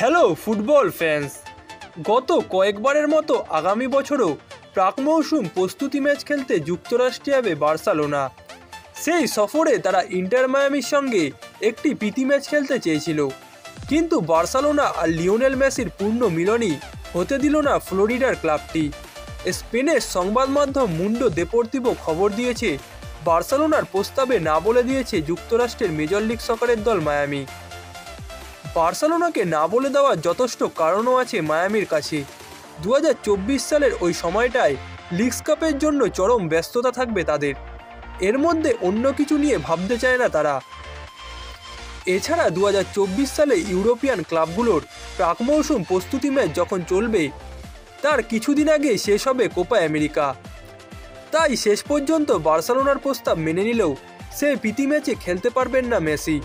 Hello football fans, গত কয়েকবারের মতো আগামী বছরও প্রাক মৌসুম প্রস্তুতি ম্যাচ খেলতে যুক্তরাষ্ট্রে যাবে বার্সেলোনা। সেই সফরে তারা ইন্টার মায়ামির সঙ্গে একটি প্রীতি ম্যাচ খেলতে চেয়েছিল, কিন্তু বার্সেলোনা আর লিওনেল মেসির পূর্ণ মিলনই হতে দিল না ফ্লোরিডার ক্লাবটি। স্পেনের সংবাদ মাধ্যম মুন্ডো দেপোর্তিভো খবর দিয়েছে, বার্সেলোনার প্রস্তাবে না বলে দিয়েছে যুক্তরাষ্ট্রের মেজর লিগ সকারের দল মায়ামি। বার্সেলোনাকে না বলে দেওয়ার যথেষ্ট কারণও আছে মায়ামির কাছে। 2024 সালের ওই সময়টায় লিগস কাপের জন্য চরম ব্যস্ততা থাকবে তাদের, এর মধ্যে অন্য কিছু নিয়ে ভাবতে চায় না তারা। এছাড়া 2024 সালে ইউরোপিয়ান ক্লাবগুলোর প্রাক মৌসুম প্রস্তুতি ম্যাচ যখন চলবে, তার কিছুদিন আগে শেষ হবে কোপা আমেরিকা। তাই শেষ পর্যন্ত বার্সেলোনার প্রস্তাব মেনে নিলেও সেই প্রীতি ম্যাচে খেলতে পারবেন না মেসি,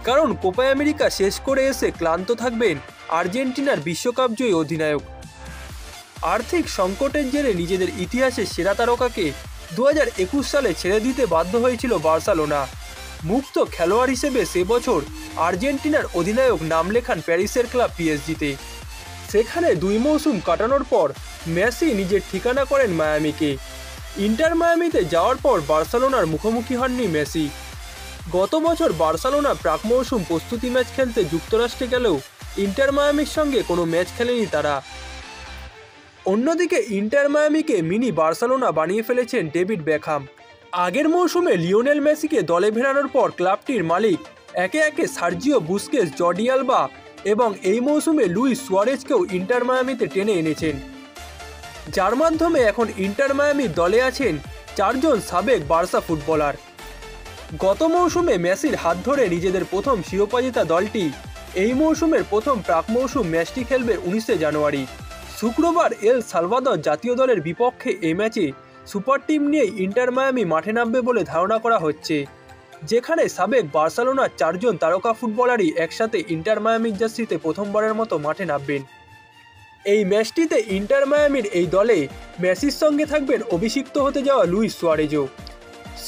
কারণ কোপা আমেরিকা শেষ করে এসে ক্লান্ত থাকবেন আর্জেন্টিনার বিশ্বকাপ জয়ী অধিনায়ক। আর্থিক সংকটের জেরে নিজেদের ইতিহাসের সেরা তারকাকে 2021 সালে ছেড়ে দিতে বাধ্য হয়েছিল বার্সেলোনা। মুক্ত খেলোয়াড় হিসেবে সে বছর আর্জেন্টিনার অধিনায়ক নাম লেখান প্যারিসের ক্লাব পিএসজিতে। সেখানে 2 মৌসুম কাটানোর পর মেসি নিজের ঠিকানা করেন মায়ামিকে। ইন্টার মায়ামিতে যাওয়ার পর বার্সেলোনার মুখোমুখি হননি মেসি। গত বছর বার্সেলোনা প্রাক মৌসুম প্রস্তুতি ম্যাচ খেলতে যুক্তরাষ্ট্রে গেলেও ইন্টার মায়ামির সঙ্গে কোনো ম্যাচ খেলেনি তারা। অন্যদিকে ইন্টার মায়ামিকে মিনি বার্সেলোনা বানিয়ে ফেলেছেন ডেভিড বেকহাম। আগের মৌসুমে লিওনেল মেসিকে দলে ফেরানোর পর ক্লাবটির মালিক একে একে সার্জিও বুস্কেস, জর্ডি আলবা এবং এই মৌসুমে লুইস সুয়ারেজকেও ইন্টার মায়ামিতে টেনে এনেছেন, যার মাধ্যমে এখন ইন্টার মায়ামির দলে আছেন 4 জন সাবেক বার্সা ফুটবলার। গত মৌসুমে মেসির হাত ধরে নিজেদের প্রথম শিরোপা জেতা দলটি এই মৌসুমের প্রথম প্রাক মৌসুম ম্যাচটি খেলবে 19 জানুয়ারি। শুক্রবার এল সালভাদর জাতীয় দলের বিপক্ষে এই ম্যাচে সুপার টিম নিয়ে ইন্টার মায়ামি মাঠে নামবে বলে ধারণা করা হচ্ছে, যেখানে সাবেক বার্সেলোনার 4 জন তারকা ফুটবলারই একসাথে ইন্টার মায়ামির জার্সিতে প্রথমবারের মতো মাঠে নামবেন। এই ম্যাচটিতে ইন্টার মায়ামির এই দলে মেসির সঙ্গে থাকবেন অভিষিক্ত হতে যাওয়া লুইস সুয়ারেজও,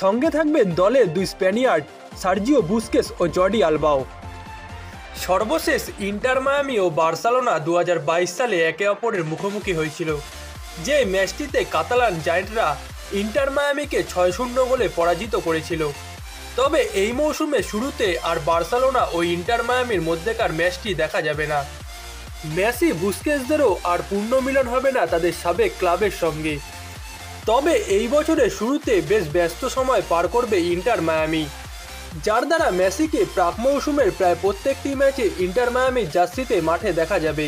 সঙ্গে থাকবেন দলের 2 স্প্যানিয়ার্ড সার্জিও বুস্কেস ও জর্ডি আলবাও। সর্বশেষ ইন্টার মায়ামি ও বার্সেলোনা 2022 সালে একে অপরের মুখোমুখি হয়েছিল, যে ম্যাচটিতে কাতালান জায়েন্টরা ইন্টার মায়ামিকে 6-0 গোলে পরাজিত করেছিল। তবে এই মৌসুমে শুরুতে আর বার্সেলোনা ও ইন্টার মায়ামির মধ্যেকার ম্যাচটি দেখা যাবে না। মেসি বুস্কেসদেরও আর পূর্ণ মিলন হবে না তাদের সাবেক ক্লাবের সঙ্গে। তবে এই বছরের শুরুতে বেশ ব্যস্ত সময় পার করবে ইন্টার মায়ামি, যার দ্বারা মেসিকে প্রাক মৌসুমের প্রায় প্রত্যেকটি ম্যাচে ইন্টার মায়ামির জার্সিতে মাঠে দেখা যাবে।